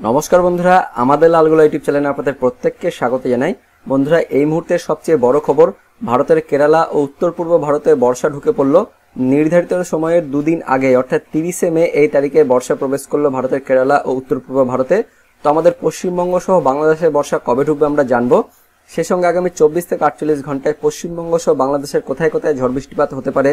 নমস্কার বন্ধুরা, আমাদের লালগোলা ইউটিউব চ্যানেলে আপনাদের প্রত্যেককে স্বাগত জানাই। বন্ধুরা, এই মুহূর্তের সবচেয়ে বড় খবর, ভারতের কেরালা ও উত্তর পূর্ব ভারতে বর্ষা ঢুকে পড়ল। নির্ধারিত সময়ের দুদিন আগে অর্থাৎ 30শে মে এই তারিখে বর্ষা প্রবেশ করলো ভারতের কেরালা ও উত্তর পূর্ব ভারতে। তো আমাদের পশ্চিমবঙ্গ সহ বাংলাদেশের বর্ষা কবে ঢুকবে আমরা জানবো। সে সঙ্গে আগামী 24 থেকে 48 ঘন্টায় পশ্চিমবঙ্গ সহ বাংলাদেশের কোথায় কোথায় ঝড় বৃষ্টিপাত হতে পারে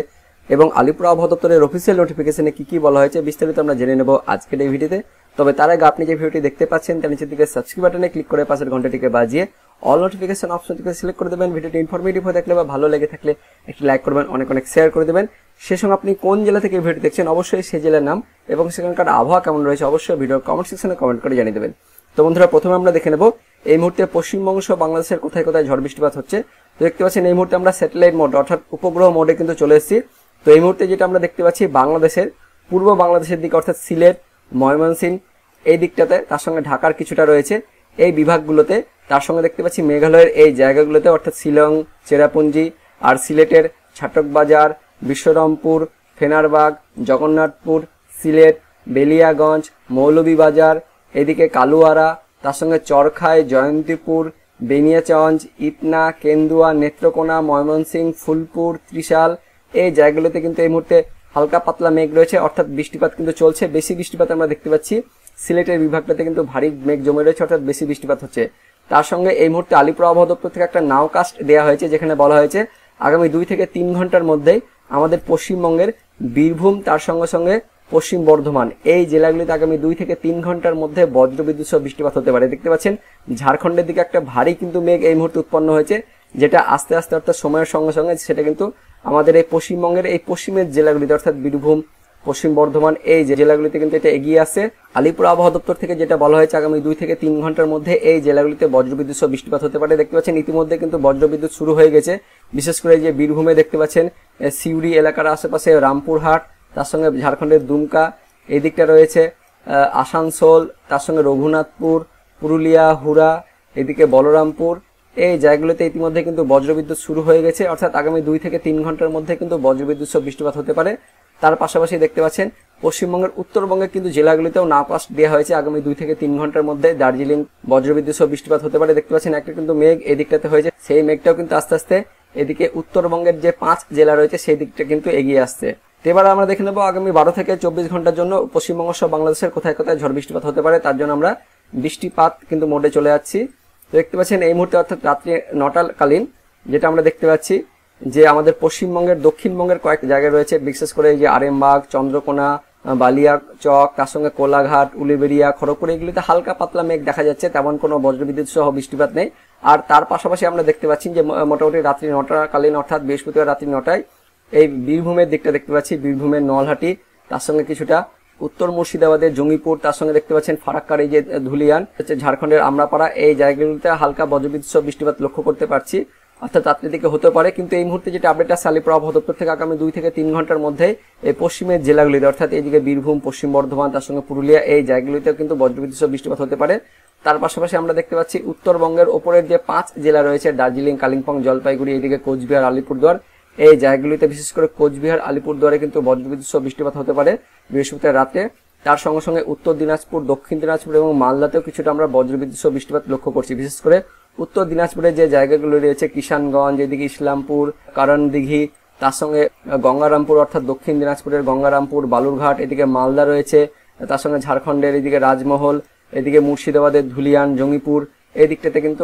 এবং আলিপুর আবহাওয়া দপ্তরের অফিসিয়াল নোটিফিকেশনে কি বলা হয়েছে বিস্তারিত আমরা জেনে নেব আজকের এই ভিডিওতে। তবে তার আগে আপনি যে ভিডিওটি দেখতে পাচ্ছেন তার নিচের দিকে সাবস্ক্রাইব বাটনে ক্লিক করে পাশের ঘন্টাটিকে বাজিয়ে অল নোটিফিকেশন অপশনটিকে সিলেক্ট করে দেবেন। ভিডিওটি ইনফরমেটিভ হয়ে থাকলে বা ভালো লেগে থাকলে একটি লাইক করবেন, অনেক শেয়ার করে দেবেন। সে সঙ্গে আপনি কোন জেলা থেকে ভিডিও দেখছেন অবশ্যই সেই জেলার নাম এবং সেখানকার আবহাওয়া কেমন রয়েছে অবশ্যই ভিডিওর কমেন্ট সেকশনে কমেন্ট করে জানিয়ে দেবেন। তো বন্ধুরা, প্রথমে আমরা দেখে নেব এই মুহূর্তে পশ্চিমবঙ্গ সহ বাংলাদেশের কোথায় কোথায় ঝড় বৃষ্টিপাত হচ্ছে। তো দেখতে পাচ্ছেন এই মুহূর্তে আমরা স্যাটেলাইট মোড অর্থাৎ উপগ্রহ মোডে কিন্তু চলে এসেছি। তো এই মুহূর্তে যেটা আমরা দেখতে পাচ্ছি বাংলাদেশের পূর্ব বাংলাদেশের দিকে অর্থাৎ সিলেট, ময়মনসিংহ এই দিকটাতে, তার সঙ্গে ঢাকার কিছুটা রয়েছে এই বিভাগগুলোতে, তার সঙ্গে দেখতে পাচ্ছি মেঘালয়ের এই জায়গাগুলোতে অর্থাৎ শিলং, চেরাপুঞ্জি আর সিলেটের ছাটকবাজার, বিশ্বরমপুর, ফেনারবাগ, জগন্নাথপুর, সিলেট, বেলিয়াগঞ্জ, মৌলভীবাজার, এদিকে কালুয়ারা, তার সঙ্গে চরখাই, জয়ন্তীপুর, বেনিয়াচঞ্জ, ইটনা, কেন্দুয়া, নেত্রকোনা, ময়মনসিংহ, ফুলপুর, ত্রিশাল এই জায়গাগুলোতে কিন্তু এই মুহূর্তে হালকা পাতলা মেঘ রয়েছে অর্থাৎ বৃষ্টিপাত কিন্তু চলছে। বেশি বৃষ্টিপাত আমরা দেখতে পাচ্ছি সিলেটের বিভাগটাতে কিন্তু ভারী মেঘ জমে রয়েছে অর্থাৎ বেশি বৃষ্টিপাত হচ্ছে। তার সঙ্গে এই মুহূর্তে আলিপুর আবহাওয়া দপ্তর থেকে একটা নাওকাস্ট দেওয়া হয়েছে যেখানে বলা হয়েছে আগামী 2 থেকে 3 ঘন্টার মধ্যেই আমাদের পশ্চিমবঙ্গের বীরভূম, তার সঙ্গে সঙ্গে পশ্চিম বর্ধমান এই জেলাগুলিতে আগামী 2 থেকে 3 ঘন্টার মধ্যে বজ্রবিদ্যুৎ সহ বৃষ্টিপাত হতে পারে। দেখতে পাচ্ছেন ঝাড়খণ্ডের দিকে একটা ভারী কিন্তু মেঘ এই মুহূর্তে উৎপন্ন হয়েছে, যেটা আস্তে আস্তে অর্থাৎ সময়ের সঙ্গে সঙ্গে সেটা কিন্তু আমাদের এই পশ্চিমবঙ্গের এই পশ্চিমের জেলাগুলিতে অর্থাৎ বীরভূম, পশ্চিম বর্ধমান এই জেলাগুলিতে কিন্তু এটা এগিয়ে আসে। আলিপুর আবহাওয়া দপ্তর থেকে যেটা বলা হয়েছে আগামী 2 থেকে 3 ঘন্টার মধ্যে এই জেলাগুলিতে বজ্রবিদ্যুৎ সহ বৃষ্টিপাত হতে পারে। দেখতে পাচ্ছেন ইতিমধ্যে কিন্তু বজ্রবিদ্যুৎ শুরু হয়ে গেছে, বিশেষ করে যে বীরভূমে দেখতে পাচ্ছেন সিউড়ি এলাকার আশেপাশে রামপুরহাট, তার সঙ্গে ঝাড়খণ্ডের দুমকা এই দিকটা রয়েছে, আসানসোল, তার সঙ্গে রঘুনাথপুর, পুরুলিয়া, হুড়া, এদিকে বলরামপুর এই জায়গাগুলোতে ইতিমধ্যে কিন্তু বজ্রবিদ্যুৎ শুরু হয়ে গেছে অর্থাৎ আগামী 2 থেকে 3 ঘন্টার মধ্যে কিন্তু বজ্রবিদ্যুৎ সহ বৃষ্টিপাত হতে পারে। তার পাশাপাশি দেখতে পাচ্ছেন পশ্চিমবঙ্গের উত্তরবঙ্গের কিন্তু জেলাগুলিতেও নাওকাস্ট দেওয়া হয়েছে আগামী 2 থেকে 3 ঘন্টার মধ্যে দার্জিলিং বজ্রবিদ্যুৎ সহ বৃষ্টিপাত হতে পারে। দেখতে পাচ্ছেন একটা কিন্তু মেঘ এই দিকটাতে হয়েছে, সেই মেঘটাও কিন্তু আস্তে আস্তে এদিকে উত্তরবঙ্গের যে 5 জেলা রয়েছে সেই দিকটা কিন্তু এগিয়ে আসছে। এবার আমরা দেখে নেব আগামী 12 থেকে 24 ঘন্টার জন্য পশ্চিমবঙ্গ সহ বাংলাদেশের কোথায় কোথায় ঝড় বৃষ্টিপাত হতে পারে। তার জন্য আমরা বৃষ্টিপাত কিন্তু মোডে চলে যাচ্ছি। দেখতে পাচ্ছেন এই মুহূর্তে অর্থাৎ রাত্রি 9টা কালীন যেটা আমরা দেখতে পাচ্ছি যে আমাদের পশ্চিমবঙ্গের দক্ষিণবঙ্গের কয়েক জায়গায় রয়েছে, বিশেষ করে এই যে আরেমবাগ, চন্দ্রকোনা, বালিয়াচক, তার সঙ্গে কোলাঘাট, উলিবেড়িয়া, খড়গপুর এগুলিতে হালকা পাতলা মেঘ দেখা যাচ্ছে, তেমন কোনো বজ্রবিদ্যুৎ সহ বৃষ্টিপাত নেই। আর তার পাশাপাশি আমরা দেখতে পাচ্ছি যে মোটামুটি রাত্রি 9টা কালীন অর্থাৎ বৃহস্পতিবার রাত্রি 9টায় এই বীরভূমের দিকটা দেখতে পাচ্ছি, বীরভূমের নলহাটি, তার সঙ্গে কিছুটা উত্তর মুর্শিদাবাদের জঙ্গিপুর, তার সঙ্গে দেখতে পাচ্ছেন ফারাক্কার এই যে ধুলিয়ান হচ্ছে ঝাড়খণ্ডের আমরাপাড়া এই জায়গাগুলিতে হালকা বজ্রবিদ্যুৎ সহ বৃষ্টিপাত লক্ষ্য করতে পারছি অর্থাৎ রাত্রি দিকে হতে পারে। কিন্তু এই মুহূর্তে যেটা আপডেট আছে আলিপুর আবহাওয়া দপ্তর থেকে আগামী 2 থেকে 3 ঘন্টার মধ্যে এই পশ্চিমের জেলাগুলিতে অর্থাৎ এইদিকে বীরভূম, পশ্চিম বর্ধমান, তার সঙ্গে পুরুলিয়া এই জায়গাগুলিতেও কিন্তু বজ্রবিদ্যুৎ সহ বৃষ্টিপাত হতে পারে। তার পাশাপাশি আমরা দেখতে পাচ্ছি উত্তরবঙ্গের ওপরের যে 5 জেলা রয়েছে দার্জিলিং, কালিম্পং, জলপাইগুড়ি, এইদিকে কোচবিহার, আলিপুরদুয়ার এই জায়গাগুলিতে বিশেষ করে কোচবিহার, আলিপুরদুয়ারে কিন্তু বজ্রবিদ্যুৎ সহ বৃষ্টিপাত হতে পারে বৃহস্পতিবার রাতে। তার সঙ্গে সঙ্গে উত্তর দিনাজপুর, দক্ষিণ দিনাজপুর এবং মালদাতেও কিছুটা আমরা বজ্রবিদ্যুৎ সহ বৃষ্টিপাত লক্ষ্য করছি। বিশেষ করে উত্তর দিনাজপুরের যে জায়গাগুলো রয়েছে কিষানগঞ্জ, এদিকে ইসলামপুর, কারণদিঘি, তার সঙ্গে গঙ্গারামপুর অর্থাৎ দক্ষিণ দিনাজপুরের গঙ্গারামপুর, বালুরঘাট, এদিকে মালদা রয়েছে, তার সঙ্গে ঝাড়খণ্ডের এদিকে রাজমহল, এদিকে মুর্শিদাবাদের ধুলিয়ান, জঙ্গিপুর এই দিকটাতে কিন্তু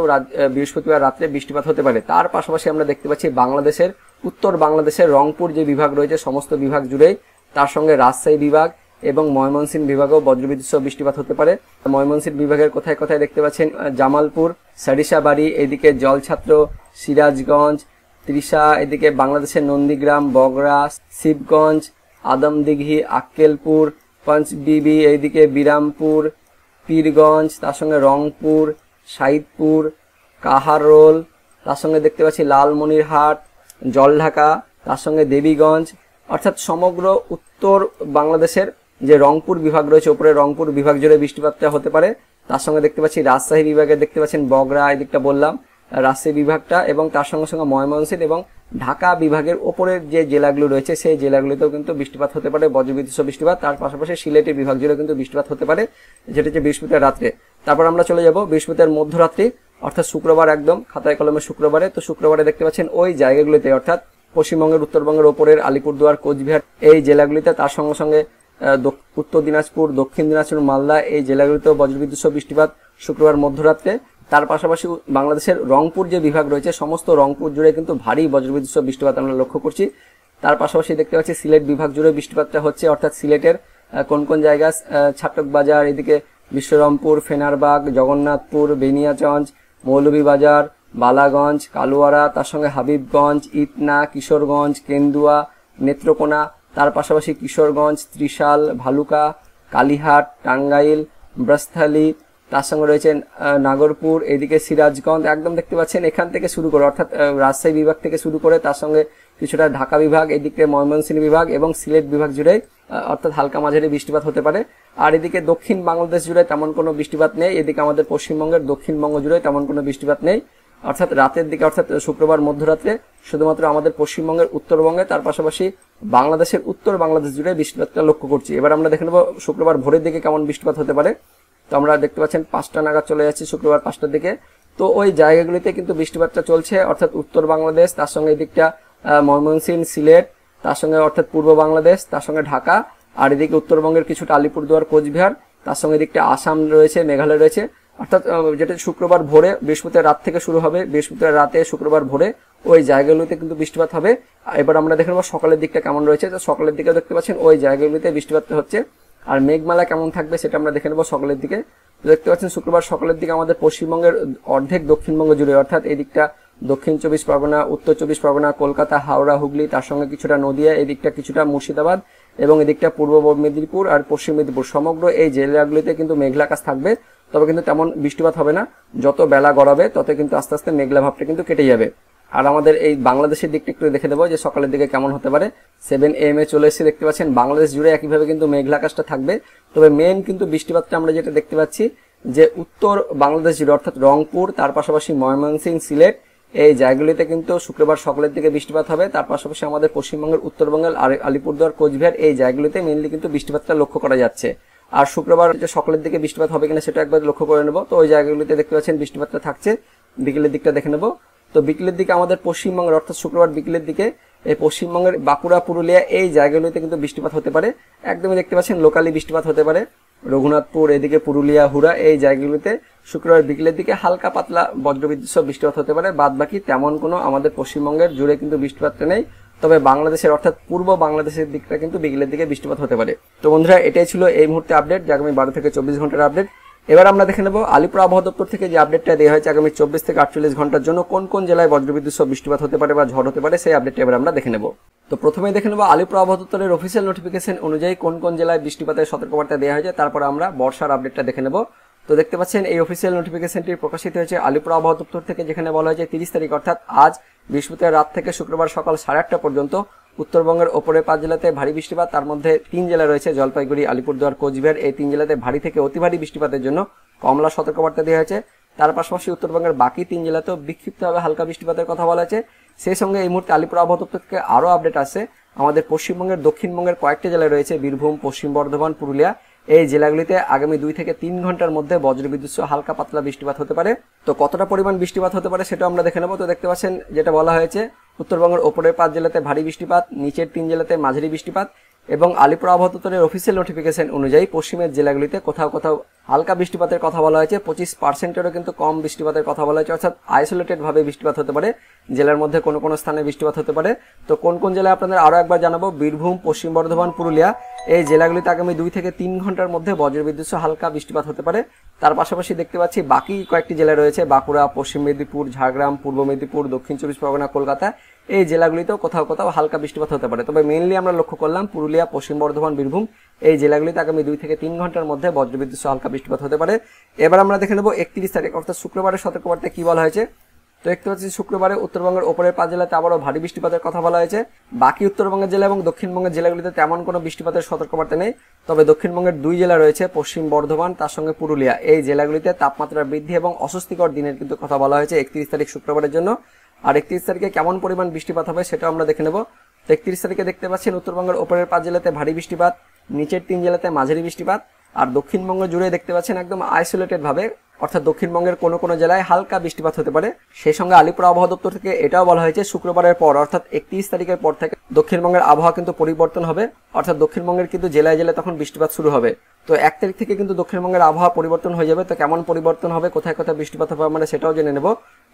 বৃহস্পতিবার রাত্রে বৃষ্টিপাত হতে পারে। তার পাশাপাশি আমরা দেখতে পাচ্ছি বাংলাদেশের উত্তর বাংলাদেশের রংপুর যে বিভাগ রয়েছে সমস্ত বিভাগ জুড়েই, তার সঙ্গে রাজশাহী বিভাগ এবং ময়মনসিংহ বিভাগেও বজ্রবিদ্যুৎ সহ বৃষ্টিপাত হতে পারে। ময়মনসিংহ বিভাগের কোথায় কোথায় দেখতে পাচ্ছেন জামালপুর, সরিষাবাড়ি, এদিকে জলছাত্র, সিরাজগঞ্জ, ত্রিশা, এদিকে বাংলাদেশের নন্দীগ্রাম, বগরা, শিবগঞ্জ, আদমদিঘি, আক্কেলপুর, পঞ্চবিবি, এইদিকে বিরামপুর, পীরগঞ্জ, তার সঙ্গে রংপুর, সাইদপুর, কাহারোল, তার সঙ্গে দেখতে পাচ্ছি লালমনিরহাট, জলঢাকা, তার সঙ্গে দেবীগঞ্জ অর্থাৎ সমগ্র উত্তর বাংলাদেশের যে রংপুর বিভাগ রয়েছে উপরে রংপুর বিভাগ জুড়ে বৃষ্টিপাতটা হতে পারে। তার সঙ্গে দেখতে পাচ্ছি রাজশাহী বিভাগে দেখতে পাচ্ছেন বগরা এদিকটা বললাম রাজশাহী বিভাগটা এবং তার সঙ্গে সঙ্গে ময়মনসিংহ এবং ঢাকা বিভাগের ওপরের যে জেলাগুলো রয়েছে সেই জেলাগুলিতেও কিন্তু বৃষ্টিপাত হতে পারে, বজ্রবিদ্যুৎ সহ বৃষ্টিপাত। তার পাশাপাশি সিলেটের বিভাগ জুড়ে কিন্তু বৃষ্টিপাত হতে পারে, যেটা হচ্ছে বৃহস্পতিবার রাত্রে। তারপর আমরা চলে যাব বৃহস্পতিবার মধ্যরাত্রি, অর্থাৎ শুক্রবার, একদম খাতায় কলমে শুক্রবারে। তো শুক্রবারে দেখতে পাচ্ছেন ওই জায়গাগুলিতে, অর্থাৎ পশ্চিমবঙ্গের উত্তরবঙ্গের ওপরের আলিপুরদুয়ার, কোচবিহার এই জেলাগুলিতে, তার সঙ্গে সঙ্গে উত্তর দিনাজপুর, দক্ষিণ দিনাজপুর, মালদা এই জেলাগুলিতেও বজ্রবিদ্যুৎ সহ বৃষ্টিপাত শুক্রবার মধ্যরাত্রে। তার পাশাপাশি বাংলাদেশের রংপুর যে বিভাগ রয়েছে সমস্ত রংপুর জুড়ে কিন্তু ভারী বজ্রবিদ্যুৎ সহ বৃষ্টিপাত আমরা লক্ষ্য করছি। তার পাশাপাশি দেখতে পাচ্ছি সিলেট বিভাগ জুড়ে বৃষ্টিপাতটা হচ্ছে, অর্থাৎ সিলেটের কোন কোন জায়গা, ছাটক বাজার, এদিকে বিশ্বরমপুর, ফেনারবাগ, জগন্নাথপুর, বেনিয়াচঞ্জ, মৌলভীবাজার, বালাগঞ্জ, কালুয়ারা, তার সঙ্গে হাবিবগঞ্জ, ইটনা, কিশোরগঞ্জ, কেন্দুয়া, নেত্রকোনা, তার পাশাপাশি কিশোরগঞ্জ, ত্রিশাল, ভালুকা, কালীহাট, টাঙ্গাইল, ব্রস্থলী, তার সঙ্গে রয়েছে নাগরপুর, এদিকে সিরাজগঞ্জ, একদম দেখতে পাচ্ছেন এখান থেকে শুরু করে, অর্থাৎ রাজশাহী বিভাগ থেকে শুরু করে তার সঙ্গে কিছুটা ঢাকা বিভাগ, এদিকে ময়মনসিংহ বিভাগ এবং সিলেট বিভাগ জুড়ে অর্থাৎ হালকা মাঝারি বৃষ্টিপাত হতে পারে। আর এদিকে দক্ষিণ বাংলাদেশ জুড়ে তেমন কোনো বৃষ্টিপাত নেই, এদিকে আমাদের পশ্চিমবঙ্গের দক্ষিণবঙ্গ জুড়ে তেমন কোনো বৃষ্টিপাত নেই, অর্থাৎ রাতের দিকে, অর্থাৎ শুক্রবার মধ্যরাত্রে শুধুমাত্র আমাদের পশ্চিমবঙ্গের উত্তরবঙ্গে, তার পাশাপাশি বাংলাদেশের উত্তর বাংলাদেশ জুড়ে বৃষ্টিপাতটা লক্ষ্য করছি। এবার আমরা দেখে নেব শুক্রবার ভোরের দিকে কেমন বৃষ্টিপাত হতে পারে। তো আমরা দেখতে পাচ্ছেন 5টা নাগাদ চলে যাচ্ছি শুক্রবার 5টার দিকে। তো ওই জায়গাগুলিতে কিন্তু বৃষ্টিপাতটা চলছে, অর্থাৎ উত্তর বাংলাদেশ, তার সঙ্গে এদিকটা ময়মনসিংহ, সিলেট, তার সঙ্গে অর্থাৎ পূর্ব বাংলাদেশ, তার সঙ্গে ঢাকা, আর এদিকে উত্তরবঙ্গের কিছুটা আলিপুরদুয়ার, কোচবিহার, তার সঙ্গে এদিকটা আসাম রয়েছে, মেঘালয় রয়েছে, অর্থাৎ যেটা শুক্রবার ভোরে, বৃহস্পতিবার রাত থেকে শুরু হবে, বৃহস্পতিবার রাতে শুক্রবার ভোরে ওই জায়গাগুলিতে কিন্তু বৃষ্টিপাত হবে। এবার আমরা দেখে নেব সকালের দিকটা কেমন রয়েছে। তো সকালের দিকে দেখতে পাচ্ছেন ওই জায়গাগুলিতে বৃষ্টিপাত হচ্ছে। আর মেঘমালা কেমন থাকবে সেটা আমরা দেখে নেব সকালের দিকে। দেখতে পাচ্ছেন শুক্রবার সকালের দিকে আমাদের পশ্চিমবঙ্গের অর্ধেক দক্ষিণবঙ্গ জুড়ে, অর্থাৎ এই দিকটা দক্ষিণ 24 পরগনা, উত্তর 24 পরগনা, কলকাতা, হাওড়া, হুগলি, তার সঙ্গে কিছুটা নদিয়া, এই দিকটা কিছুটা মুর্শিদাবাদ এবং এদিকটা পূর্ব মেদিনীপুর আর পশ্চিম মেদিনীপুর, সমগ্র এই জেলাগুলিতে কিন্তু মেঘলা আকাশ থাকবে। তবে কিন্তু তেমন বৃষ্টিপাত হবে না, যত বেলা গড়াবে তত কিন্তু আস্তে আস্তে মেঘলা ভাবটা কিন্তু কেটে যাবে। আর আমাদের এই বাংলাদেশের দিকটা একটু দেখে দেবো যে সকালের দিকে কেমন হতে পারে। 7 AM চলে এসে দেখতে পাচ্ছেন বাংলাদেশ জুড়ে একইভাবে কিন্তু মেঘলা আকাশটা থাকবে। তবে মেন কিন্তু বৃষ্টিপাতটা আমরা যেটা দেখতে পাচ্ছি যে উত্তর বাংলাদেশ জুড়ে, অর্থাৎ রংপুর, তার পাশাপাশি ময়মনসিংহ, সিলেট এই জায়গাগুলিতে কিন্তু শুক্রবার সকালের দিকে বৃষ্টিপাত হবে। তার পাশাপাশি আমাদের পশ্চিমবঙ্গের উত্তরবঙ্গের আলিপুরদুয়ার, কোচবিহার এই জায়গাগুলিতে মেনলি কিন্তু বৃষ্টিপাতটা লক্ষ্য করা যাচ্ছে। আর শুক্রবার সকালের দিকে বৃষ্টিপাত হবে কিনা সেটা একবার লক্ষ্য করে নেব। তো ওই জায়গাগুলিতে দেখতে পাচ্ছেন বৃষ্টিপাতটা থাকছে। বিকেলের দিকটা দেখে নেব। তো বিকেলের দিকে আমাদের পশ্চিমবঙ্গের, অর্থাৎ শুক্রবার বিকেলের দিকে এই পশ্চিমবঙ্গের বাঁকুড়া, পুরুলিয়া এই জায়গাগুলিতে কিন্তু বৃষ্টিপাত হতে পারে। একদমই দেখতে পাচ্ছেন লোকালি বৃষ্টিপাত হতে পারে। রঘুনাথপুর, এদিকে পুরুলিয়া, হুড়া এই জায়গাগুলিতে শুক্রবার বিকেলের দিকে হালকা পাতলা বজ্রবিদ্যুৎ সহ বৃষ্টিপাত হতে পারে। বাদ বাকি তেমন কোনো আমাদের পশ্চিমবঙ্গের জুড়ে কিন্তু বৃষ্টিপাতটা নেই। তবে বাংলাদেশের, অর্থাৎ পূর্ব বাংলাদেশের দিকটা কিন্তু বিকেলের দিকে বৃষ্টিপাত হতে পারে। তো বন্ধুরা, এটাই ছিল এই মুহূর্তে আপডেট, যে আগামী 12 থেকে 24 ঘন্টার আপডেট। এবার আমরা দেখে নেব আলিপুর আবহাওয়া দপ্তর থেকে যে আপডেটটা দেওয়া হয়েছে আগামী 24 থেকে 48 ঘন্টার জন্য কোন কোন জেলায় বজ্রবিদ্যুৎ সহ বৃষ্টিপাত হতে পারে বা ঝড় হতে পারে, সেই আপডেটটা এবার আমরা দেখে নেব। তো প্রথমেই দেখে নেব আলিপুর আবহাওয়া দপ্তরের অফিসিয়াল নোটিফিকেশন অনুযায়ী কোন কোন জেলায় বৃষ্টিপাতের সতর্কবার্তা দেওয়া হয়েছে, তারপর আমরা বর্ষার আপডেটটা দেখে নেব। তো দেখতে পাচ্ছেন এই অফিসিয়াল নোটিফিকেশনটি প্রকাশিত হয়েছে আলিপুর আবহাওয়া দপ্তর থেকে, যেখানে বলা হয়েছে 30 তারিখ অর্থাৎ আজ বৃহস্পতিবার রাত থেকে শুক্রবার সকাল 8:30 পর্যন্ত উত্তরবঙ্গের ওপরে 5 জেলাতে ভারী বৃষ্টিপাত। তার মধ্যে 3 জেলা রয়েছে, জলপাইগুড়ি, আলিপুরদুয়ার, কোচবিহার, এই 3 জেলাতে ভারী থেকে অতি ভারী বৃষ্টিপাতের জন্য কমলা সতর্কবার্তা দেওয়া হয়েছে। তার পাশাপাশি উত্তরবঙ্গের বাকি 3 জেলাতেও বিক্ষিপ্তভাবে হালকা বৃষ্টিপাতের কথা বলা হয়েছে। সেই সঙ্গে এই মুহূর্তে আলিপুর আবহাওয়া দপ্তর থেকে আরও আপডেট আছে। আমাদের পশ্চিমবঙ্গের দক্ষিণবঙ্গের কয়েকটি জেলায় রয়েছে, বীরভূম, পশ্চিম বর্ধমান, পুরুলিয়া এই জেলাগুলিতে আগামী 2 থেকে 3 ঘন্টার মধ্যে বজ্রবিদ্যুৎ সহ হালকা পাতলা বৃষ্টিপাত হতে পারে। তো কতটা পরিমাণ বৃষ্টিপাত হতে পারে সেটা আমরা দেখে নেব। তো দেখতে পাচ্ছেন যেটা বলা হয়েছে, উত্তরবঙ্গের ওপরের 5 জেলাতে ভারী বৃষ্টিপাত, নিচের 3 জেলাতে মাঝারি বৃষ্টিপাত এবং আলিপুর আবহাওয়া দপ্তরের অফিসিয়াল নোটিফিকেশন অনুযায়ী পশ্চিমের জেলাগুলিতে কোথাও কোথাও হালকা বৃষ্টিপাতের কথা বলা হয়েছে। 25%-এরও কিন্তু কম বৃষ্টিপাতের কথা বলা হয়েছে, অর্থাৎ আইসোলেটেড ভাবে বৃষ্টিপাত হতে পারে, জেলার মধ্যে কোনো কোনো স্থানে বৃষ্টিপাত হতে পারে। তো কোন কোন জেলায় আপনাদের আরও একবার জানাবো, বীরভূম, পশ্চিম বর্ধমান, পুরুলিয়া এই জেলাগুলিতে আগামী 2 থেকে 3 ঘন্টার মধ্যে বজ্রবিদ্যুৎ সহ হালকা বৃষ্টিপাত হতে পারে। তার পাশাপাশি দেখতে পাচ্ছি বাকি কয়েকটি জেলা রয়েছে, বাঁকুড়া, পশ্চিম মেদিনীপুর, ঝাড়গ্রাম, পূর্ব মেদিনীপুর, দক্ষিণ 24 পরগনা, কলকাতা এই জেলাগুলিতেও কোথাও কোথাও হালকা বৃষ্টিপাত হতে পারে। তবে মেইনলি আমরা লক্ষ্য করলাম পুরুলিয়া, পশ্চিম বর্ধমান, বীরভূম এই জেলাগুলিতে আগামী 2 থেকে 3 ঘন্টার মধ্যে বজ্রবিদ্যুৎ সহ হালকা বৃষ্টিপাত হতে পারে। এবার আমরা দেখে নেব 31 তারিখ অর্থাৎ শুক্রবারের সতর্কবার্তায় কি বলা হয়েছে। তো দেখতে পাচ্ছি শুক্রবারে উত্তরবঙ্গের ওপরের 5 জেলাতে আবারও ভারী বৃষ্টিপাতের কথা বলা হয়েছে। বাকি উত্তরবঙ্গের জেলা এবং দক্ষিণবঙ্গের জেলাগুলিতে তেমন কোনো বৃষ্টিপাতের সতর্কবার্তা নেই। তবে দক্ষিণবঙ্গের 2 জেলা রয়েছে, পশ্চিম বর্ধমান, তার সঙ্গে পুরুলিয়া এই জেলাগুলিতে তাপমাত্রা বৃদ্ধি এবং অস্বস্তিকর দিনের কিন্তু কথা বলা হয়েছে 31 তারিখ শুক্রবারের জন্য। আর 31 তারিখে কেমন পরিমাণ বৃষ্টিপাত হবে সেটাও আমরা দেখে নেব। 31 তারিখে দেখতে পাচ্ছেন উত্তরবঙ্গের ওপরের 5 জেলাতে ভারী বৃষ্টিপাত, নিচের 3 জেলাতে মাঝারি বৃষ্টিপাত, আর দক্ষিণবঙ্গ জুড়ে দেখতে পাচ্ছেন একদম আইসোলেটেড ভাবে অর্থাৎ দক্ষিণবঙ্গের কোনো কোনো জেলায় হালকা বৃষ্টিপাত হতে পারে। সেই সঙ্গে আলিপুর আবহাওয়া দপ্তর থেকে এটাও বলা হয়েছে শুক্রবারের পর অর্থাৎ 31 তারিখের পর থেকে দক্ষিণবঙ্গের আবহাওয়া কিন্তু পরিবর্তন হবে, অর্থাৎ দক্ষিণবঙ্গের কিন্তু জেলায় জেলায় তখন বৃষ্টিপাত শুরু হবে। তো 1 তারিখ থেকে কিন্তু দক্ষিণবঙ্গের আবহাওয়া পরিবর্তন হয়ে যাবে। তো কেমন পরিবর্তন হবে, কোথায় কোথায় বৃষ্টিপাত হবে আমরা সেটাও জেনে নেব।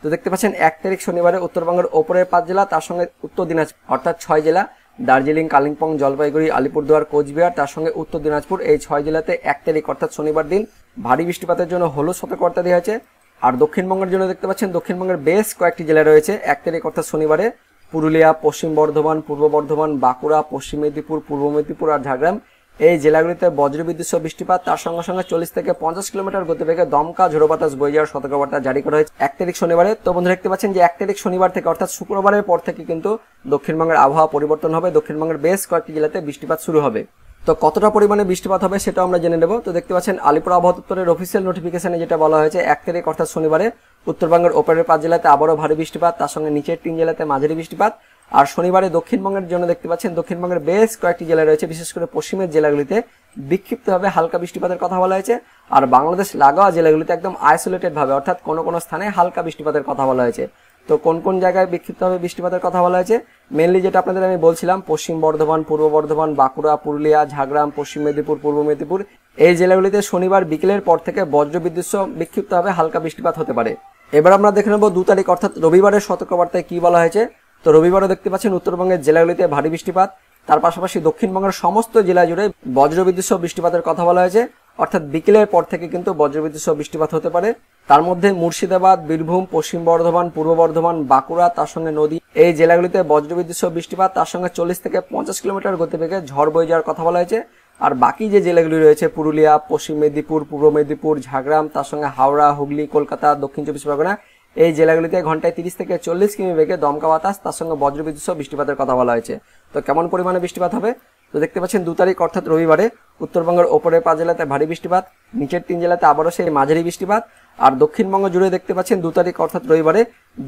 তো দেখতে পাচ্ছেন 1 তারিখ শনিবারে উত্তরবঙ্গের ওপরের 5 জেলা, তার সঙ্গে উত্তর দিনাজপুর অর্থাৎ 6 জেলা দার্জিলিং, কালিম্পং, জলপাইগুড়ি, আলিপুরদুয়ার, কোচবিহার, তার সঙ্গে উত্তর দিনাজপুর, এই 6 জেলাতে 1 তারিখ অর্থাৎ শনিবার দিন ভারী বৃষ্টিপাতের জন্য হলুদ সতর্কবার্তা দেওয়া হয়েছে। আর দক্ষিণবঙ্গের জন্য দেখতে পাচ্ছেন দক্ষিণবঙ্গের বেশ কয়েকটি জেলা রয়েছে 1 তারিখ অর্থাৎ শনিবারে পুরুলিয়া, পশ্চিম বর্ধমান, পূর্ব বর্ধমান, বাঁকুড়া, পশ্চিম মেদিনীপুর, পূর্ব মেদিনীপুর আর ঝাড়গ্রাম, এই জেলাগুলিতে বজ্রবিদ্যুৎ সহ বৃষ্টিপাত, তার সঙ্গে সঙ্গে 40 থেকে 50 কিলোমিটার গতিবেগে দমকা ঝোড়ো বাতাস বয়ে যাওয়ার সতর্কবার্তা জারি করা হয়েছে 1 তারিখ শনিবারে। তো বন্ধুরা দেখতে পাচ্ছেন যে 1 তারিখ শনিবার থেকে অর্থাৎ শুক্রবারের পর থেকে কিন্তু দক্ষিণবঙ্গের আবহাওয়া পরিবর্তন হবে, দক্ষিণবঙ্গের বেশ কয়েকটি জেলাতে বৃষ্টিপাত শুরু হবে। তো কতটা পরিমাণে বৃষ্টিপাত হবে সেটাও আমরা জেনে নেব। তো দেখতে পাচ্ছেন আলিপুর আবহাওয়া দপ্তরের অফিসিয়াল নোটিফিকেশনে যেটা বলা হয়েছে 1 তারিখ অর্থাৎ শনিবারে উত্তরবঙ্গের ওপরের 5 জেলাতে আবারও ভারী বৃষ্টিপাত, তার সঙ্গে নিচের 3 জেলাতে মাঝারি বৃষ্টিপাত। আর শনিবারে দক্ষিণবঙ্গের জন্য দেখতে পাচ্ছেন দক্ষিণবঙ্গের বেশ কয়েকটি জেলা রয়েছে, বিশেষ করে পশ্চিমের জেলাগুলিতে বিক্ষিপ্তভাবে হালকা বৃষ্টিপাতের কথা বলা হয়েছে। আর বাংলাদেশ লাগোয়া জেলাগুলিতে একদম আইসোলেটেড ভাবে অর্থাৎ কোনো কোনো স্থানে হালকা বৃষ্টিপাতের কথা বলা হয়েছে। তো কোন কোন জায়গায় বিক্ষিপ্তভাবে বৃষ্টিপাতের কথা বলা হয়েছে, মেনলি যেটা আপনাদের আমি বলছিলাম পশ্চিম বর্ধমান, পূর্ব বর্ধমান, বাঁকুড়া, পুরুলিয়া, ঝাড়গ্রাম, পশ্চিম মেদিনীপুর, পূর্ব মেদিনীপুর, এই জেলাগুলিতে শনিবার বিকেলের পর থেকে বজ্রবিদ্যুৎ সহ বিক্ষিপ্তভাবে হালকা বৃষ্টিপাত হতে পারে। এবার আমরা দেখে নেব 2 তারিখ অর্থাৎ রবিবারের সতর্কবার্তায় কি বলা হয়েছে। তো রবিবারও দেখতে পাচ্ছেন উত্তরবঙ্গের জেলাগুলিতে ভারী বৃষ্টিপাত, তার পাশাপাশি দক্ষিণবঙ্গের সমস্ত জেলা জুড়ে বজ্রবিদ্যুৎ সহ বৃষ্টিপাতের কথা বলা হয়েছে, অর্থাৎ বিকেলের পর থেকে কিন্তু বজ্রবিদ্যুৎ সহ বৃষ্টিপাত হতে পারে। তার মধ্যে মুর্শিদাবাদ, বীরভূম, পশ্চিম বর্ধমান, পূর্ব বর্ধমান, বাঁকুড়া, তার সঙ্গে নদী, এই জেলাগুলিতে বজ্রবিদ্যুৎ সহ বৃষ্টিপাত, তার সঙ্গে 40 থেকে 50 কিলোমিটার গতিবেগে ঝড় বয়ে যাওয়ার কথা বলা হয়েছে। আর বাকি যে জেলাগুলি রয়েছে পুরুলিয়া, পশ্চিম মেদিনীপুর, পূর্ব মেদিনীপুর, ঝাড়গ্রাম, তার সঙ্গে হাওড়া, হুগলি, কলকাতা, দক্ষিণ 24 পরগনা, এই জেলাগুলিতে ঘন্টায় 30 থেকে 40 কিমি বেগে দমকা বাতাস, তার সঙ্গে বজ্রবিদ্যুৎ সহ বৃষ্টিপাতের কথা বলা হয়েছে। তো কেমন পরিমাণে বৃষ্টিপাত হবে, তো দেখতে পাচ্ছেন 2 তারিখ অর্থাৎ রবিবারে উত্তরবঙ্গের ওপরের 5 জেলাতে ভারী বৃষ্টিপাত, নিচের 3 জেলাতে আবারও সেই মাঝারি বৃষ্টিপাত। আর দক্ষিণবঙ্গ জুড়ে দেখতে পাচ্ছেন 2 তারিখ অর্থাৎ রবিবারে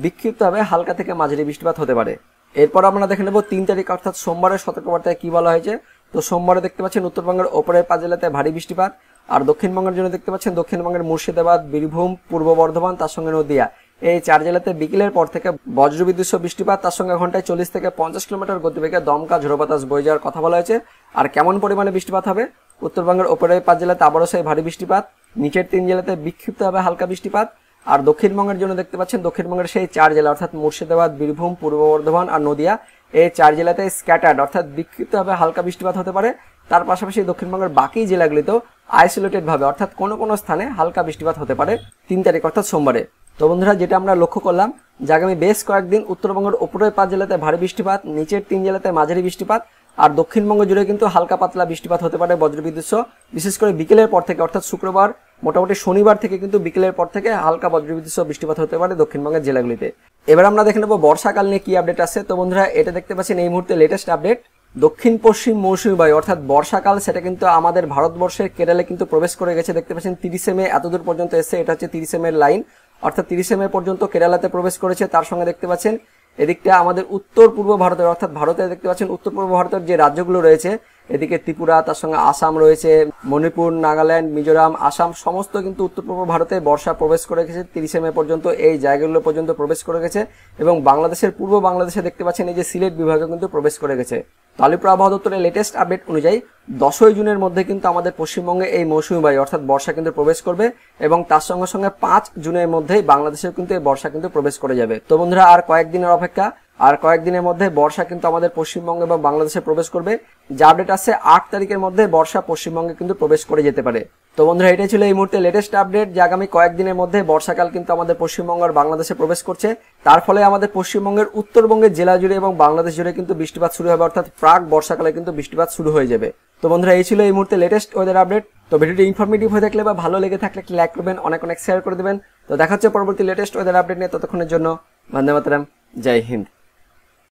বিক্ষিপ্তভাবে হালকা থেকে মাঝারি বৃষ্টিপাত হতে পারে। এরপর আমরা দেখে নেব 3 তারিখ অর্থাৎ সোমবারের সতর্কবার্তায় কি বলা হয়েছে। তো সোমবারে দেখতে পাচ্ছেন উত্তরবঙ্গের ওপরের 5 জেলাতে ভারী বৃষ্টিপাত, আর দক্ষিণবঙ্গের জন্য দেখতে পাচ্ছেন দক্ষিণবঙ্গের মুর্শিদাবাদ, বীরভূম, পূর্ব বর্ধমান, তার সঙ্গে নদিয়া, এই 4 জেলাতে বিকেলের পর থেকে বজ্রবিদ্যুৎ সহ বৃষ্টিপাত, তার সঙ্গে ঘন্টায় 40 থেকে 50 কিলোমিটার গতিবেগে দমকা ঝোড়ো বাতাস বয়ে যাওয়ার কথা বলা হয়েছে। আর কেমন পরিমাণে বৃষ্টিপাত হবে, উত্তরবঙ্গের ওপরের 5 জেলাতে আবারও সেই ভারী বৃষ্টিপাত, নিচের 3 জেলাতে বিক্ষিপ্তভাবে হালকা বৃষ্টিপাত। আর দক্ষিণবঙ্গের জন্য দেখতে পাচ্ছেন দক্ষিণবঙ্গের সেই 4 জেলা অর্থাৎ মুর্শিদাবাদ, বীরভূম, পূর্ব বর্ধমান আর নদিয়া, এই 4 জেলাতে স্ক্যাটার্ড অর্থাৎ বিক্ষিপ্তভাবে হালকা বৃষ্টিপাত হতে পারে। তার পাশাপাশি দক্ষিণবঙ্গের বাকি জেলাগুলিতেও আইসোলেটেড ভাবে অর্থাৎ কোনো কোনো স্থানে হালকা বৃষ্টিপাত হতে পারে 3 তারিখ অর্থাৎ সোমবারে। তো বন্ধুরা যেটা আমরা লক্ষ্য করলাম যে আগামী বেশ কয়েকদিন উত্তরবঙ্গের উপরের 5 জেলাতে ভারী বৃষ্টিপাত, নিচের 3 জেলাতে মাঝারি বৃষ্টিপাত, আর দক্ষিণবঙ্গ জুড়ে কিন্তু হালকা পাতলা বৃষ্টিপাত হতে পারে বজ্রবিদ্যুৎ সহ, বিশেষ করে বিকেলের পর থেকে অর্থাৎ শুক্রবার, মোটামুটি শনিবার থেকে কিন্তু বিকেলের পর থেকে হালকা বজ্রবিদ্যুৎ সহ বৃষ্টিপাত হতে পারে দক্ষিণবঙ্গের জেলাগুলিতে। এবার আমরা দেখে নেব বর্ষাকাল নিয়ে কি আপডেট আছে। তো বন্ধুরা এটা দেখতে পাচ্ছেন এই মুহূর্তে লেটেস্ট আপডেট, দক্ষিণ পশ্চিম মৌসুমী বায়ু অর্থাৎ বর্ষাকাল সেটা কিন্তু আমাদের ভারতবর্ষের কেরালে কিন্তু প্রবেশ করে গেছে। দেখতে পাচ্ছেন 30 মে এতদূর পর্যন্ত এসে, এটা হচ্ছে 30 মের লাইন, অর্থাৎ 30 মে পর্যন্ত কেরালাতে প্রবেশ করেছে। তার সঙ্গে দেখতে পাচ্ছেন এদিকটা আমাদের উত্তর পূর্ব ভারতের অর্থাৎ ভারতে দেখতে পাচ্ছেন উত্তর পূর্ব ভারতের যে রাজ্যগুলো রয়েছে, এদিকে ত্রিপুরা, তার সঙ্গে আসাম রয়েছে, মণিপুর, নাগাল্যান্ড, মিজোরাম, আসাম, সমস্ত কিন্তু উত্তর পূর্ব ভারতে বর্ষা প্রবেশ করে গেছে 30 মে পর্যন্ত, এই জায়গাগুলো পর্যন্ত প্রবেশ করে গেছে। এবং বাংলাদেশের পূর্ব বাংলাদেশে দেখতে পাচ্ছেন এই যে সিলেট বিভাগে কিন্তু প্রবেশ করে গেছে। তো আলিপুর আবহাওয়া দপ্তরের লেটেস্ট আপডেট অনুযায়ী 10ই জুনের মধ্যে কিন্তু আমাদের পশ্চিমবঙ্গে এই মৌসুমী বায়ু অর্থাৎ বর্ষা কিন্তু প্রবেশ করবে, এবং তার সঙ্গে সঙ্গে 5 জুনের মধ্যেই বাংলাদেশেও কিন্তু এই বর্ষা কিন্তু প্রবেশ করে যাবে। তো বন্ধুরা আর কয়েকদিনের অপেক্ষা, আর কয়েকদিনের মধ্যে বর্ষা কিন্তু আমাদের পশ্চিমবঙ্গে বা বাংলাদেশে প্রবেশ করবে। যা আপডেট আছে 8 তারিখের মধ্যে বর্ষা পশ্চিমবঙ্গে কিন্তু প্রবেশ করে যেতে পারে। তো বন্ধুরা এটাই ছিল এই মুহূর্তে লেটেস্ট আপডেট যে আগামী কয়েকদিনের মধ্যে বর্ষাকাল কিন্তু আমাদের পশ্চিমবঙ্গ আর বাংলাদেশে প্রবেশ করছে। তার ফলে আমাদের পশ্চিমবঙ্গের উত্তরবঙ্গের জেলা জুড়ে এবং বাংলাদেশ জুড়ে কিন্তু বৃষ্টিপাত শুরু হবে, অর্থাৎ প্রাক বর্ষাকালে কিন্তু বৃষ্টিপাত শুরু হয়ে যাবে। তো বন্ধুরা এই ছিল এই মুহূর্তে লেটেস্ট ওয়েদার আপডেট। তো ভিডিওটি ইনফরমেটিভ হয়ে থাকলে বা ভালো লেগে থাকলে একটি লাইক করবেন, অনেক অনেক শেয়ার করে দেবেন। তো দেখা হচ্ছে পরবর্তী লেটেস্ট ওয়েদার আপডেট নিয়ে, ততক্ষণের জন্য বন্দে মাতরম, জয় হিন্দ।